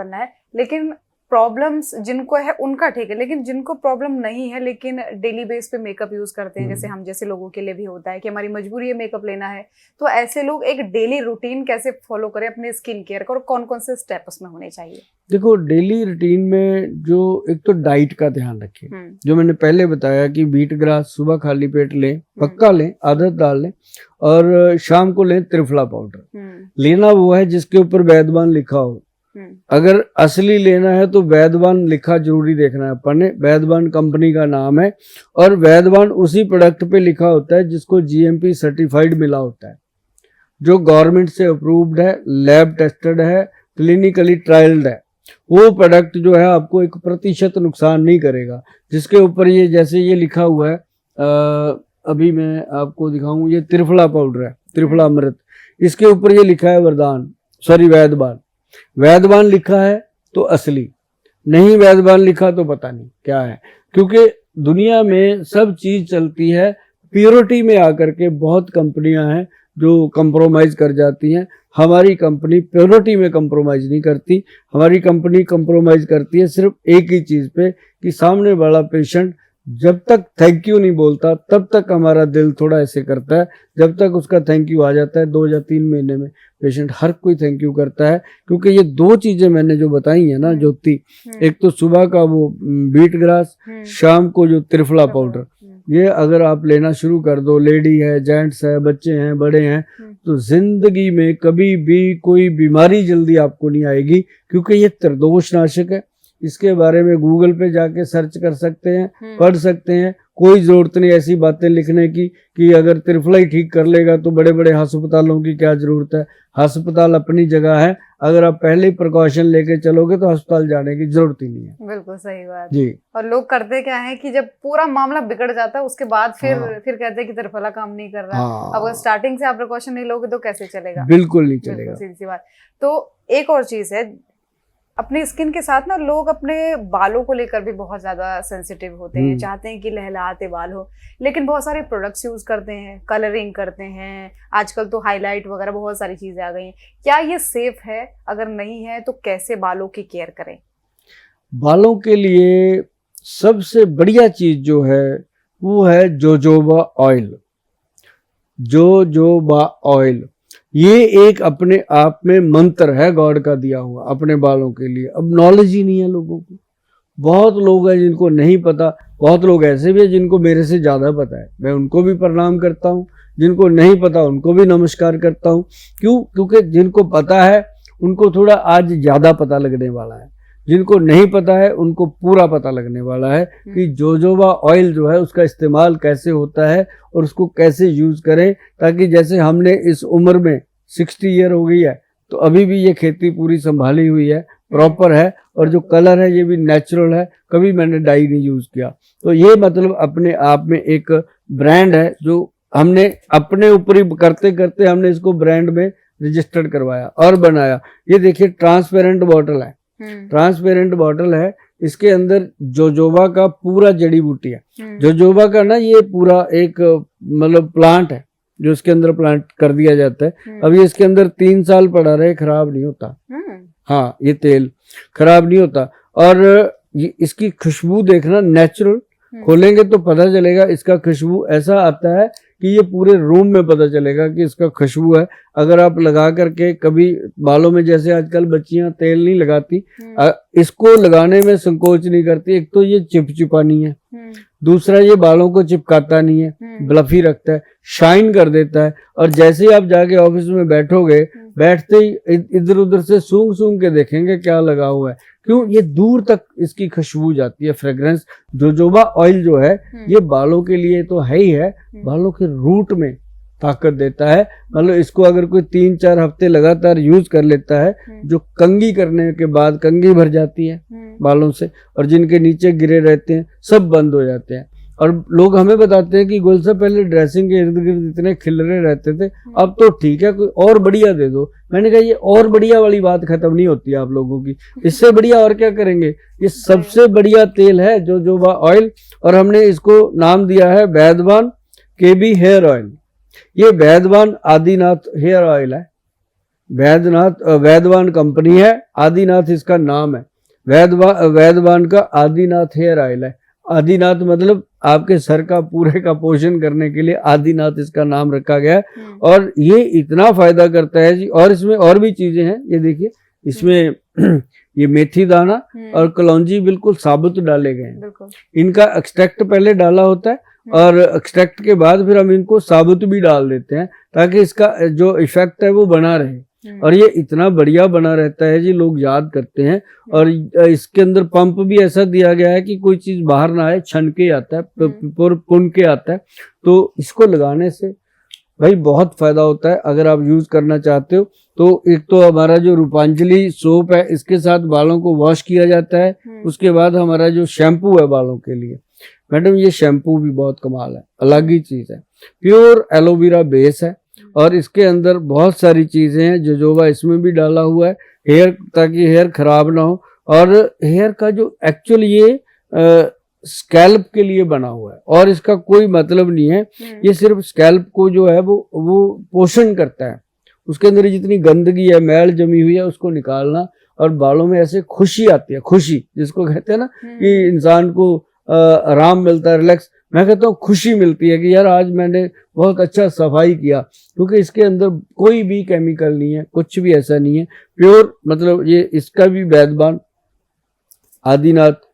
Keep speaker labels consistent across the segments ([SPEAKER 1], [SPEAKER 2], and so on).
[SPEAKER 1] करना है, लेकिन प्रॉब्लम्स जिनको है उनका ठीक है, लेकिन जिनको प्रॉब्लम नहीं है लेकिन डेली बेस पे मेकअप यूज करते हैं, जैसे हम जैसे लोगों के लिए भी होता है कि हमारी मजबूरी है मेकअप लेना है, तो ऐसे लोग एक डेली रूटीन कैसे फॉलो करें अपने स्किन केयर का और कौन कौन से स्टेप उसमें होने चाहिए?
[SPEAKER 2] देखो, डेली रूटीन में जो एक तो डाइट का ध्यान रखें, जो मैंने पहले बताया कि बीट ग्रास सुबह खाली पेट लें, पक्का लें, आदत डाल लें, और शाम को लें त्रिफला पाउडर। लेना वो है जिसके ऊपर वैद्यवान लिखा हो। अगर असली लेना है तो वैद्यवान लिखा जरूरी देखना है अपन ने। वैद्यवान कंपनी का नाम है और वैद्यवान उसी प्रोडक्ट पे लिखा होता है जिसको जीएमपी सर्टिफाइड मिला होता है, जो गवर्नमेंट से अप्रूव्ड है, लैब टेस्टेड है, क्लिनिकली ट्रायल्ड है। वो प्रोडक्ट जो है आपको 1% नुकसान नहीं करेगा। जिसके ऊपर ये जैसे ये लिखा हुआ है, अभी मैं आपको दिखाऊं, ये त्रिफला पाउडर है, त्रिफला अमृत, इसके ऊपर ये लिखा है वरदान, सॉरी वैद्यवान। वैद्यवान लिखा है तो असली, नहीं वैद्यवान लिखा तो पता नहीं क्या है। क्योंकि दुनिया में सब चीज चलती है प्योरिटी में आकर के। बहुत कंपनियां हैं जो कंप्रोमाइज कर जाती हैं, हमारी कंपनी प्योरिटी में कंप्रोमाइज नहीं करती। हमारी कंपनी कंप्रोमाइज करती है सिर्फ एक ही चीज पे कि सामने वाला पेशेंट जब तक थैंक यू नहीं बोलता तब तक हमारा दिल थोड़ा ऐसे करता है। जब तक उसका थैंक यू आ जाता है 2 या 3 महीने में पेशेंट हर कोई थैंक यू करता है। क्योंकि ये 2 चीजें मैंने जो बताई है ना ज्योति, एक तो सुबह का वो बीट ग्रास, शाम को जो त्रिफला पाउडर, ये अगर आप लेना शुरू कर दो, लेडी है, जेंट्स है, बच्चे हैं, बड़े हैं, तो जिंदगी में कभी भी कोई बीमारी जल्दी आपको नहीं आएगी। क्योंकि ये त्रिदोष नाशक है। इसके बारे में गूगल पे जाके सर्च कर सकते हैं, पढ़ सकते हैं। कोई जरूरत नहीं ऐसी बातें लिखने की कि अगर त्रिफला ही ठीक कर लेगा तो बड़े बड़े अस्पतालों की क्या जरूरत है। अस्पताल अपनी जगह है, अगर आप पहले ही प्रिकॉशन लेके चलोगे तो अस्पताल जाने की जरूरत ही नहीं है।
[SPEAKER 1] बिल्कुल सही बात
[SPEAKER 2] जी।
[SPEAKER 1] और लोग करते क्या है कि जब पूरा मामला बिगड़ जाता है उसके बाद फिर कहते हैं कि त्रिफला काम नहीं कर रहा। अब स्टार्टिंग से आप प्रिकॉशन नहीं लोगे तो कैसे चलेगा?
[SPEAKER 2] बिल्कुल नहीं चलेगा,
[SPEAKER 1] सीधी सी बात। तो एक और चीज है, अपने स्किन के साथ ना लोग अपने बालों को लेकर भी बहुत ज्यादा सेंसिटिव होते हैं, चाहते हैं कि लहलहाते बाल हो, लेकिन बहुत सारे प्रोडक्ट्स यूज करते हैं, कलरिंग करते हैं, आजकल तो हाईलाइट वगैरह बहुत सारी चीजें आ गई हैं। क्या ये सेफ है? अगर नहीं है तो कैसे बालों की केयर करें?
[SPEAKER 2] बालों के लिए सबसे बढ़िया चीज जो है वो है जोजोबा ऑयल। जोजोबा ऑयल ये एक अपने आप में मंत्र है गॉड का दिया हुआ अपने बालों के लिए। अब नॉलेज ही नहीं है लोगों को। बहुत लोग हैं जिनको नहीं पता, बहुत लोग ऐसे भी हैं जिनको मेरे से ज़्यादा पता है, मैं उनको भी प्रणाम करता हूँ। जिनको नहीं पता उनको भी नमस्कार करता हूँ। क्यों? क्योंकि जिनको पता है उनको थोड़ा आज ज़्यादा पता लगने वाला है, जिनको नहीं पता है उनको पूरा पता लगने वाला है कि जोजोबा ऑयल जो है उसका इस्तेमाल कैसे होता है और उसको कैसे यूज करें, ताकि जैसे हमने इस उम्र में 60 ईयर हो गई है तो अभी भी ये खेती पूरी संभाली हुई है, प्रॉपर है, और जो कलर है ये भी नेचुरल है, कभी मैंने डाई नहीं यूज किया। तो ये मतलब अपने आप में एक ब्रांड है जो हमने अपने ऊपर ही करते करते हमने इसको ब्रांड में रजिस्टर्ड करवाया और बनाया। ये देखिए ट्रांसपेरेंट बॉटल है, ट्रांसपेरेंट बॉटल है, इसके अंदर जोजोबा का पूरा जड़ी बूटी है। जोजोबा का ना ये पूरा एक मतलब प्लांट है जो इसके अंदर प्लांट कर दिया जाता है। अब ये इसके अंदर 3 साल पड़ा रहे खराब नहीं होता। हाँ, ये तेल खराब नहीं होता। और ये इसकी खुशबू देखना नेचुरल, खोलेंगे तो पता चलेगा इसका खुशबू ऐसा आता है कि ये पूरे रूम में पता चलेगा कि इसका खुशबू है। अगर आप लगा करके कभी बालों में, जैसे आजकल बच्चियां तेल नहीं लगाती, इसको लगाने में संकोच नहीं करती। एक तो ये चिपचिपा नहीं है, दूसरा ये बालों को चिपकाता नहीं है, ब्लफी रखता है, शाइन कर देता है। और जैसे ही आप जाके ऑफिस में बैठोगे, बैठते ही इधर उधर से सूंघ सूंघ के देखेंगे क्या लगा हुआ है। क्यों? ये दूर तक इसकी खुशबू जाती है, फ्रेग्रेंस। जोजोबा ऑयल जो है ये बालों के लिए तो है ही है, बालों के रूट में ताकत देता है। मतलब इसको अगर कोई 3-4 हफ्ते लगातार यूज कर लेता है, जो कंघी करने के बाद कंघी भर जाती है बालों से, और जिनके नीचे गिरे रहते हैं सब बंद हो जाते हैं। और लोग हमें बताते हैं कि गोल से पहले ड्रेसिंग के इर्द गिर्द इतने खिलरे रहते थे, अब तो ठीक है, कोई और बढ़िया दे दो। मैंने कहा ये और बढ़िया वाली बात खत्म नहीं होती है आप लोगों की, इससे बढ़िया और क्या करेंगे। ये सबसे बढ़िया तेल है जोजोबा ऑयल, और हमने इसको नाम दिया है वैद्यवान KB हेयर ऑयल। ये वैद्यवान आदिनाथ हेयर ऑयल है। वैद्यवान कंपनी है, आदिनाथ इसका नाम है। वैद्यवान का आदिनाथ हेयर ऑयल है। आदिनाथ मतलब आपके सर का पूरे का पोषण करने के लिए आदिनाथ इसका नाम रखा गया है। और ये इतना फायदा करता है जी। और इसमें और भी चीजें हैं, ये देखिए इसमें ये मेथी दाना और कलौंजी बिल्कुल साबुत डाले गए हैं। इनका एक्सट्रैक्ट पहले डाला होता है और एक्सट्रैक्ट के बाद फिर हम इनको साबुत भी डाल देते हैं ताकि इसका जो इफेक्ट है वो बना रहे। और ये इतना बढ़िया बना रहता है जी, लोग याद करते हैं। और इसके अंदर पंप भी ऐसा दिया गया है कि कोई चीज बाहर ना आए, छन के आता है, पुन के आता है। तो इसको लगाने से भाई बहुत फायदा होता है। अगर आप यूज करना चाहते हो तो एक तो हमारा जो रूपांजलि सोप है, इसके साथ बालों को वॉश किया जाता है। उसके बाद हमारा जो शैम्पू है बालों के लिए, मैडम ये शैम्पू भी बहुत कमाल है, अलग ही चीज है। प्योर एलोवेरा बेस है और इसके अंदर बहुत सारी चीजें हैं। जोजोबा इसमें भी डाला हुआ है हेयर, ताकि हेयर खराब ना हो। और हेयर का जो एक्चुअल ये स्कैल्प के लिए बना हुआ है और इसका कोई मतलब नहीं है। ये सिर्फ स्कैल्प को जो है वो पोषण करता है। उसके अंदर जितनी गंदगी है, मैल जमी हुई है, उसको निकालना। और बालों में ऐसे खुशी आती है, खुशी जिसको कहते हैं ना कि इंसान को आराम मिलता है, रिलैक्स। मैं कहता हूँ खुशी मिलती है कि यार आज मैंने बहुत अच्छा सफाई किया, क्योंकि इसके अंदर कोई भी केमिकल नहीं है, कुछ भी ऐसा नहीं है। प्योर मतलब ये इसका भी वैद्यवान आदिनाथ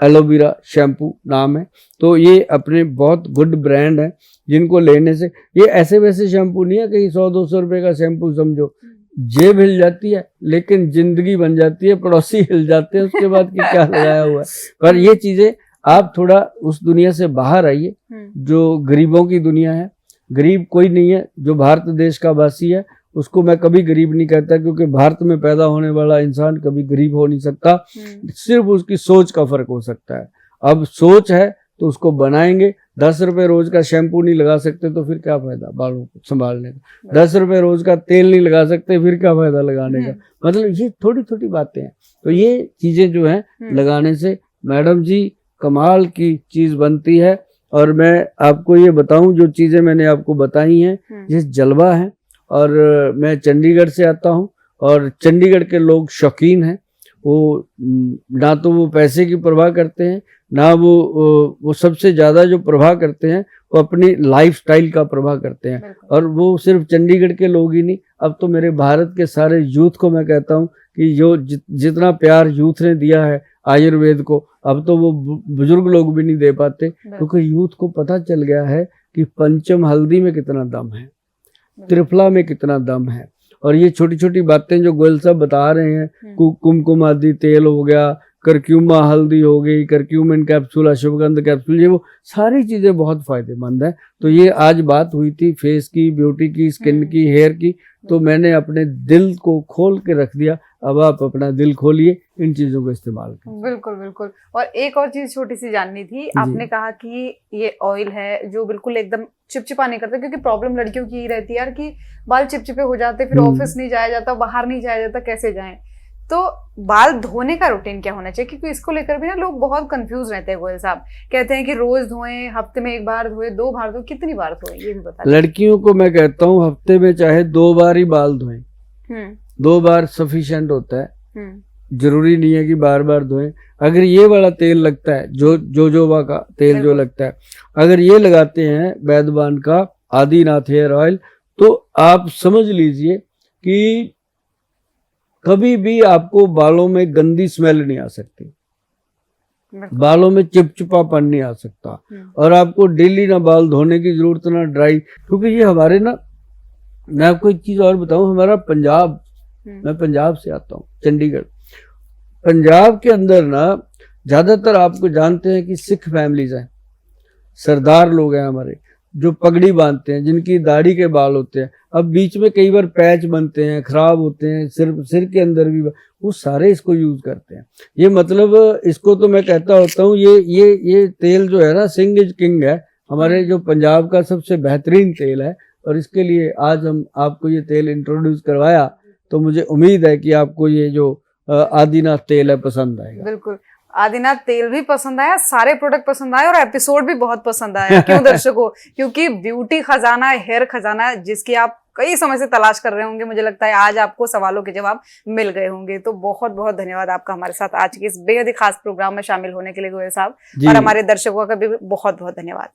[SPEAKER 2] एलोवेरा शैम्पू नाम है। तो ये अपने बहुत गुड ब्रांड है जिनको लेने से, ये ऐसे वैसे शैम्पू नहीं है कहीं 100-200 रुपए का शैम्पू समझो। जेब हिल जाती है लेकिन जिंदगी बन जाती है, पड़ोसी हिल जाते हैं उसके बाद कि क्या लगाया हुआ है। पर ये चीजें आप थोड़ा उस दुनिया से बाहर आइए जो गरीबों की दुनिया है। गरीब कोई नहीं है, जो भारत देश का वासी है उसको मैं कभी गरीब नहीं कहता, क्योंकि भारत में पैदा होने वाला इंसान कभी गरीब हो नहीं सकता। सिर्फ उसकी सोच का फर्क हो सकता है। अब सोच है तो उसको बनाएंगे। 10 रुपए रोज का शैम्पू नहीं लगा सकते तो फिर क्या फायदा बालों को संभालने का। 10 रुपए रोज का तेल नहीं लगा सकते फिर क्या फायदा लगाने का। मतलब ये थोड़ी थोड़ी बातें हैं। तो ये चीजें जो है लगाने से मैडम जी कमाल की चीज बनती है। और मैं आपको ये बताऊं, जो चीजें मैंने आपको बताई हैं, ये जलवा है। और मैं चंडीगढ़ से आता हूं और चंडीगढ़ के लोग शौकीन हैं। वो ना तो वो पैसे की परवाह करते हैं, ना वो सबसे ज्यादा जो प्रवाह करते हैं वो अपनी लाइफस्टाइल का प्रवाह करते हैं। और वो सिर्फ चंडीगढ़ के लोग ही नहीं, अब तो मेरे भारत के सारे यूथ को मैं कहता हूं कि जो जितना प्यार यूथ ने दिया है आयुर्वेद को, अब तो वो बुजुर्ग लोग भी नहीं दे पाते, क्योंकि यूथ को पता चल गया है कि पंचम हल्दी में कितना दम है, त्रिफला में कितना दम है। और ये छोटी छोटी बातें जो गोयल साहब बता रहे हैं, कुमकुम आदि तेल हो गया, करक्यूमा हल्दी हो गई, करक्यूमिन कैप्सूल, अश्वगंध कैप्सूल, ये वो सारी चीजें बहुत फायदेमंद है। तो ये आज बात हुई थी फेस की, ब्यूटी की, स्किन की, हेयर की, तो मैंने अपने दिल को खोल के रख दिया। अब आप अपना दिल खोलिए, इन चीजों को इस्तेमाल करें।
[SPEAKER 1] बिल्कुल बिल्कुल। और एक और चीज छोटी सी जाननी थी, आपने कहा कि ये ऑयल है जो बिल्कुल एकदम चिपचिपा नहीं करता, क्योंकि प्रॉब्लम लड़कियों की रही है यार कि बाल चिपचिपे हो जाते, फिर ऑफिस नहीं जाया जाता, बाहर नहीं जाया जाता, कैसे जाएं। तो बाल धोने का रूटीन क्या होना चाहिए, क्योंकि इसको लेकर भी ना लोग बहुत कंफ्यूज रहते हैं। गोयल साहब कहते हैं कि रोज धोएं, हफ्ते में 1 बार धोएं, 2 बार धोएं, कितनी बार धोएं ये भी बता।
[SPEAKER 2] लड़कियों को मैं कहता हूँ हफ्ते में चाहे 2 बार ही बाल धोएं। 2 बार सफिशिएंट होता है, जरूरी नहीं है कि बार बार धोएं। अगर ये वाला तेल लगता है, जोजोबा का तेल जो लगता है, अगर ये लगाते हैं वैद्यवान का आदिनाथ हेयर ऑयल, तो आप समझ लीजिए कि कभी भी आपको बालों में गंदी स्मेल नहीं आ सकती, बालों में चिपचिपापन नहीं आ सकता। और आपको डेली ना बाल धोने की जरूरत, ना ड्राई। क्योंकि ये हमारे ना, मैं आपको एक चीज और बताऊं, हमारा पंजाब, मैं पंजाब से आता हूँ, चंडीगढ़। पंजाब के अंदर ना ज्यादातर आपको जानते हैं कि सिख फैमिलीज हैं, सरदार लोग हैं हमारे, जो पगड़ी बांधते हैं, जिनकी दाढ़ी के बाल होते हैं। अब बीच में कई बार पैच बनते हैं, खराब होते हैं, सिर के अंदर भी, वो सारे इसको यूज करते हैं। ये मतलब इसको तो मैं कहता होता हूँ, ये तेल जो है ना, सिंह इज किंग है, हमारे जो पंजाब का सबसे बेहतरीन तेल है। और इसके लिए आज हम आपको ये तेल इंट्रोड्यूस करवाया, तो मुझे उम्मीद है कि आपको ये जो आदिनाथ तेल है पसंद आएगा।
[SPEAKER 1] बिल्कुल, आदिनाथ तेल भी पसंद आया, सारे प्रोडक्ट पसंद आए और एपिसोड भी बहुत पसंद आया। क्यों दर्शकों? क्योंकि ब्यूटी खजाना, हेयर खजाना, जिसकी आप कई समय से तलाश कर रहे होंगे, मुझे लगता है आज आपको सवालों के जवाब मिल गए होंगे। तो बहुत बहुत धन्यवाद आपका हमारे साथ आज के इस बेहद ही खास प्रोग्राम में शामिल होने के लिए गोयल साहब, और हमारे दर्शकों का भी बहुत बहुत धन्यवाद।